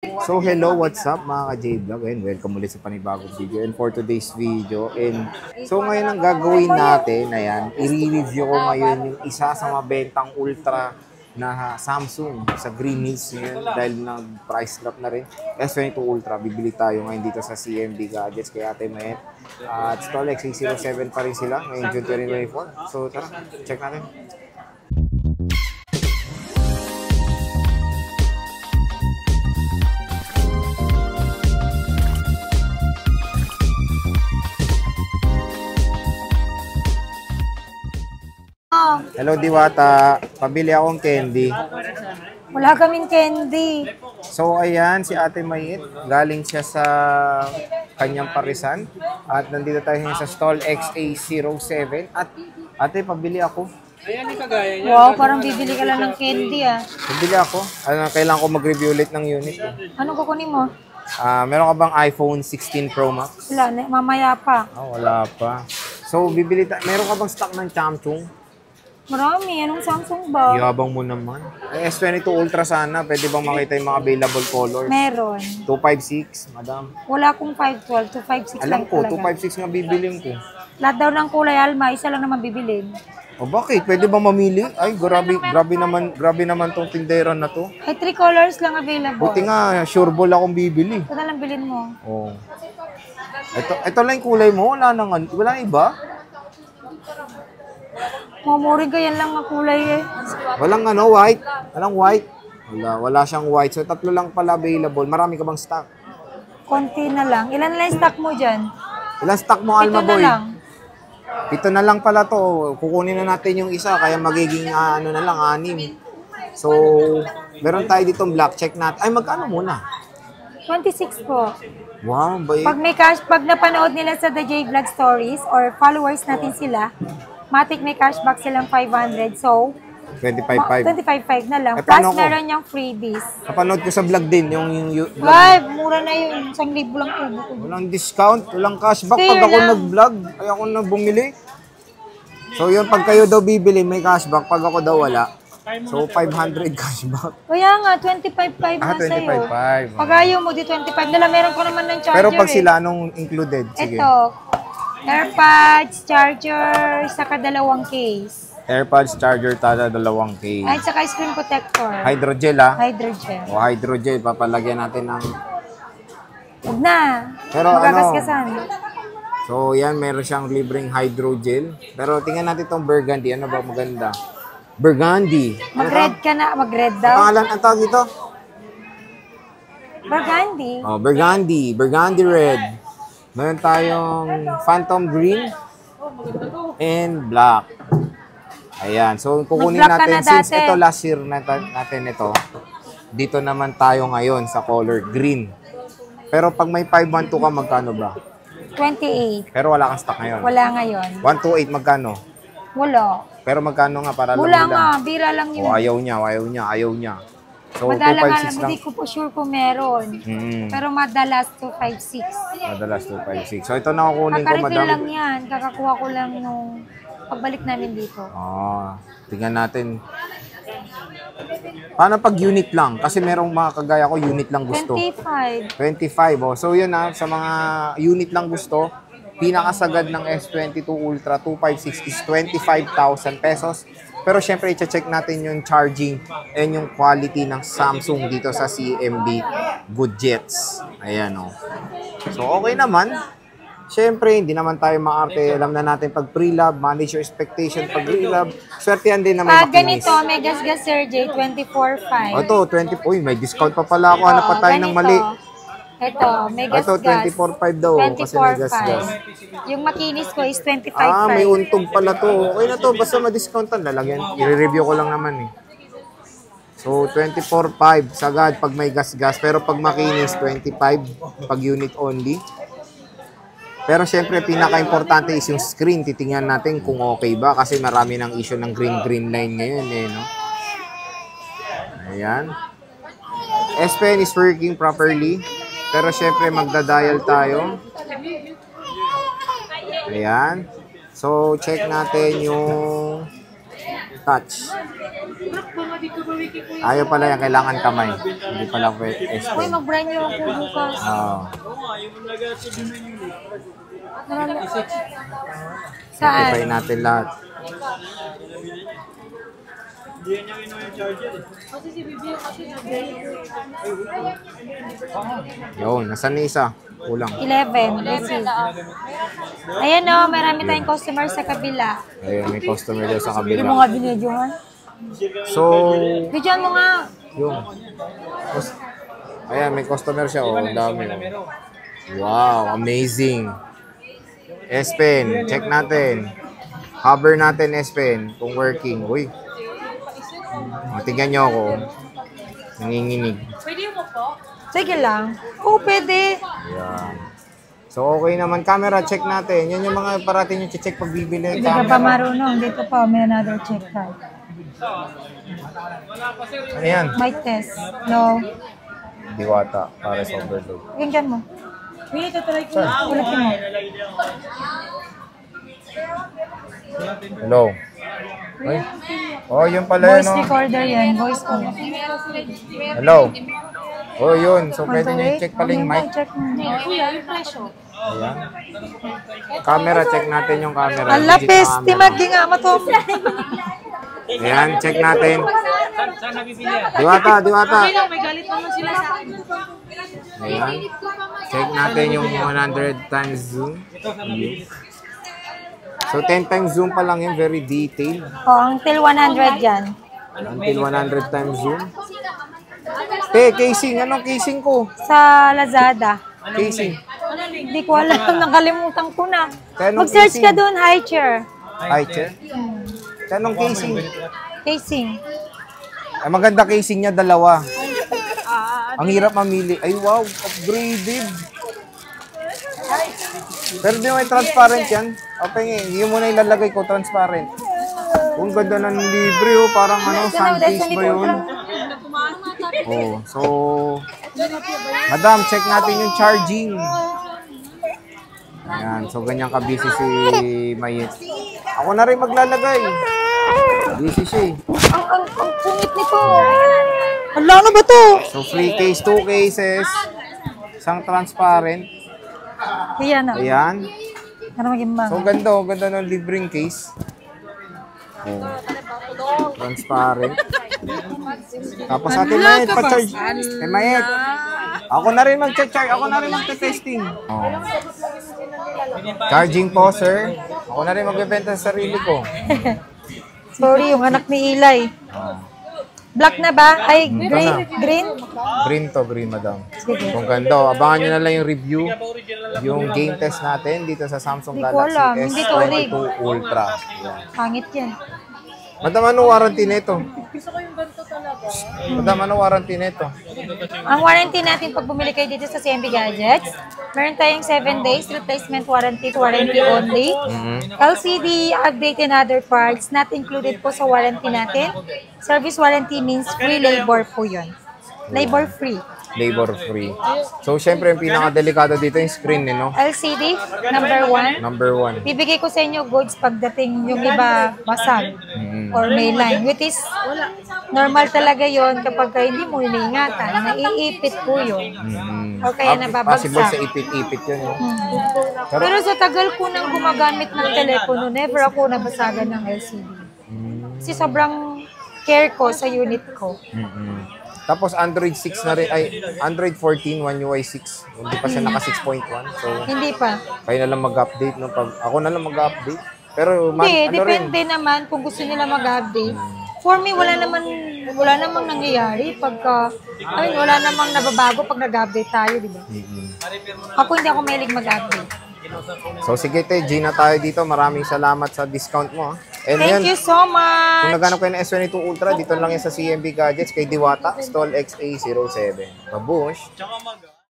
So hello, what's up mga ka-J-Vlog, and welcome ulit sa panibagong video. And for today's video, so ngayon ang gagawin natin, ayan, i-review ko ngayon yung isa sa mabentang ultra na Samsung sa Green Hills ngayon dahil nag-price drop na rin. S22 Ultra, bibili tayo ngayon dito sa CMB Gadgets kay Ate Mayet. At StollX A07 pa rin sila ngayon June 2024. So tara, check natin. Hello Diwata, pabili akong candy. Wala kaming candy. So ayan, si Ate Mayet, galing siya sa kanyang parisan. At nandito tayo sa stall XA07. At ate, pabili ako. Wow, parang bibili ka lang ng candy ah. Pabili ako. Kailangan ko mag-review ulit ng unit. Anong kukunin mo? Meron ka bang iPhone 16 Pro Max? Wala, mamaya pa. Wala pa. So meron ka bang stock ng Samsung? Marami. Anong Samsung ba? Yabang mo naman. S22 Ultra sana. Pwede bang makita yung mga available colors? Meron. 256, madam. Wala akong 512. 256 Alam lang ko, talaga. 256 nga bibilin ko. Lahat daw ng kulay alma, isa lang naman bibilin. O bakit? Pwede bang mamili? Ay, grabe naman tong tindera na to. Ay, 3 colors lang available. Buti nga, sure ball akong bibili. Ito na lang bilhin mo. Oh. Ito lang yung kulay mo. Wala nang iba? Mamuring ka yan lang ang kulay eh. Walang white. Walang white. Wala siyang white. So, tatlo lang pala available. Marami ka bang stock? Konti na lang. Ilan na lang stock mo dyan? Ilan stock mo, Alma 7 Boy? na lang. 7 na lang pala to. Kukunin na natin yung isa. Kaya magiging 6. So, meron tayo ditong black. Check natin. Ay, magkano muna? 26 po. Wow, bay. Pag napanood nila sa The J Vlog Stories or followers natin sila, matik may cashback silang 500. So, 25.5. 25.5 na lang. Eh, Plus, paano ko? meron niyang freebies. Napanood ko sa vlog din, yung vlog. Ay, mura na yun. 1,000 lang tubo ko. Walang discount, walang cashback Sale pag ako lang. nag-vlog. Ay ako na bumili. So yun, pag kayo daw bibili, may cashback. Pag ako daw wala. So 500 cashback. Kaya nga, 25.5 na sa'yo. 25.5. Pag ayaw mo, di 25 na lang. Meron ko naman ng charger. Pero pag eh. sila, anong included? Sige. Ito, AirPods, charger, saka 2 case. AirPods, charger, tada, 2 case. Ay, saka screen protector. Hydrogel Hydrogel. O hydrogel, papalagyan natin ng... Huwag na. Pero Magagasgasan. So yan, meron siyang libreng hydrogel. Pero tingnan natin itong burgundy. Ano ba maganda? Burgundy. Mag-red ka na. Mag-red Ang daw. pangalan, ang tawag ito? Burgundy. Oh, burgundy. Burgundy red. Meron tayong phantom green and black. Ayan. So, kukunin Nag-black ka natin. na Since dati. ito last year natin ito, dito naman tayo ngayon sa color green. Pero pag may 512 ka, magkano ba? 28. Pero wala kang stock ngayon. Wala ngayon. 128, magkano? Wala. Pero magkano nga para Wala lang nga. Bira lang yun. O, ayaw niya. So, Madala nga 256 lang. lang. Hindi ko po sure kung meron. Pero madalas 256. Madalas 256. So, ito na kukunin ko, Kaka-refill madam. lang yan. Kakakuha ko lang nung pagbalik namin dito. Tingnan natin. Paano pag unit lang? Kasi merong mga kagaya ko, unit lang gusto. 25. 25. Oh. So, yun sa mga unit lang gusto, pinakasagad ng S22 Ultra 256 is 25,000 pesos. Pero syempre, i-check natin yung charging and yung quality ng Samsung dito sa CMB Gadgets. Ayan, oh. So, okay naman. Syempre, hindi naman tayo maarte. Alam na natin pag pre-lab, manage your expectation pag pre-lab. Swertihan din na may makinis. Ganito, may gas-gas Sir J, 24.5. Ito, 20. Uy, may discount pa pala ako. Hanap pa tayo ng mali. Ito, may Ito, gas-gas. 24.5 daw. Kasi may gas-gas. 24.5. Yung makinis ko is 25.5. May untog pala to. Okay na to. Basta ma-discountan. Lalagyan. I-review ko lang naman eh. So, 24.5 sagad pag may gas-gas. Pero pag makinis, 25 pag unit only. Pero syempre, pinaka-importante is yung screen. Titingnan natin kung okay ba. Kasi marami ng issue ng green line ngayon eh, no? Ayan. S Pen is working properly. Pero syempre, magda-dial tayo. Ayan. So, check natin yung touch. Ayaw pala yan, kailangan kamay. Hindi pala S Uy, Pen. mag-brand new ako bukas. Oo. Notify Saan? natin lahat. Yun, nasan ni isa? Kulang. 11. Receive. Ayan o, marami tayong customer sa kabila. Ayun, may customer daw sa Hindi kabila. mo nga binidyohan. So, Bidyohan mo nga. yung... Ayan, may customer siya. Oh, ang dami. Oh. Wow, amazing. S-Pen, check natin. Cover natin S-Pen kung working. Uy. Tingnan nyo ako. Nanginginig. Sige lang. Oo, pwede. Ayan. So, okay naman. Camera, check natin. Yan yung mga parating yung check pag bibili. Hindi ka pa marunong. Dito pa, may another check card. Ano yan? Mic test. No. Diwata. Para sa overload. Tingnan mo. Ulitin mo. Hello. Ay. Oh, yun pala Voice yun. Oh. recorder yan. Voice on. Hello. Oh, yun. So, pwede nyo i-check pala yung mic. Check mo. Ayan. Camera, check natin yung camera. Ala, Legit na peste, camera. nga mato. Ayan, check natin. Diwata, diwata. Ayan. Check natin yung 100 times zoom. So, 10 times zoom pa lang yun. Very detailed. Until 100 yan. Until 100 times zoom. Casing. Anong casing ko? Sa Lazada. Casing. Hindi ko alam. Nakalimutan ko na. Kaya anong Mag-search ka casing? doon, high chair. Hi, chair. Anong casing? Casing. Ay, maganda casing niya, dalawa. Ang hirap mamili. Ay, wow. Upgraded. Pero di may transparent yan. Okay, yun muna ilalagay ko, transparent. Ang ganda ng libre, oh. Parang ano, sun case ba yun? Oh, so... Madam, check natin yung charging. Ayan, so ganyan ka-busy si Mayet. Ako na rin maglalagay. Busy siya eh. Ang pungit nito. Hala, ano ba to? So free case, 2 cases. Isang transparent. Ayan na. Ayan. Para maging bang. So ganda, oh, ganda ng libreng case. Oh. Transparent. Tapos atin Mayet, pa-charge. Mayet. Ako na rin mag-charge. Ako na rin mag-testing. Oh. Charging po, sir. Ako na rin magbebenta sa sarili ko. Sorry, yung anak ni Eli. Black na ba? Ay, green? Green? Green to, green, madam. Sige. Kung ganda, abangan nyo na lang yung review. Yung game test natin dito sa Samsung Hindi ko alam. Galaxy Hindi to rig. S22 Ultra. Yan. Pangit yan. Madam, anong warranty nito? Madam, anong warranty nito? Ang warranty natin pag bumili kayo dito sa CMB Gadgets, meron tayong 7 days replacement warranty only. LCD, update and other parts, not included po sa warranty natin. Service warranty means free labor po yun. Labor free. Labor free. So, syempre, yung pinaka-delikado dito yung screen, no? LCD, number 1. Number 1. Bibigay ko sa inyo goods pagdating yung iba basag or may line. Which is, normal talaga yon kapag hindi mo iniingatan. Naiipit po yun. O kaya Possible sa nababagsak. ipit-ipit yun, no? Pero sa tagal ko nang gumagamit ng telepono, never ako nabasagan ng LCD. Kasi sobrang care ko sa unit ko. Tapos Android 6 na rin, ay Android 14, One UI 6. Hindi pa siya naka 6.1. So, Hindi pa. kayo na lang mag-update. No? Pag, ako na lang mag-update. Pero, Hindi, ano rin, depende naman kung gusto nila mag-update. For me, wala namang nangyayari pagka, wala namang nababago pag nag-update tayo, di ba? Ako hindi ako mahilig mag-update. So, sige, te, G na tayo dito. Maraming salamat sa discount mo. And Thank you so kung much! naghanap kayo ng S22 Ultra, dito lang yan sa CMB Gadgets kay Diwata, Stall XA07. Babush!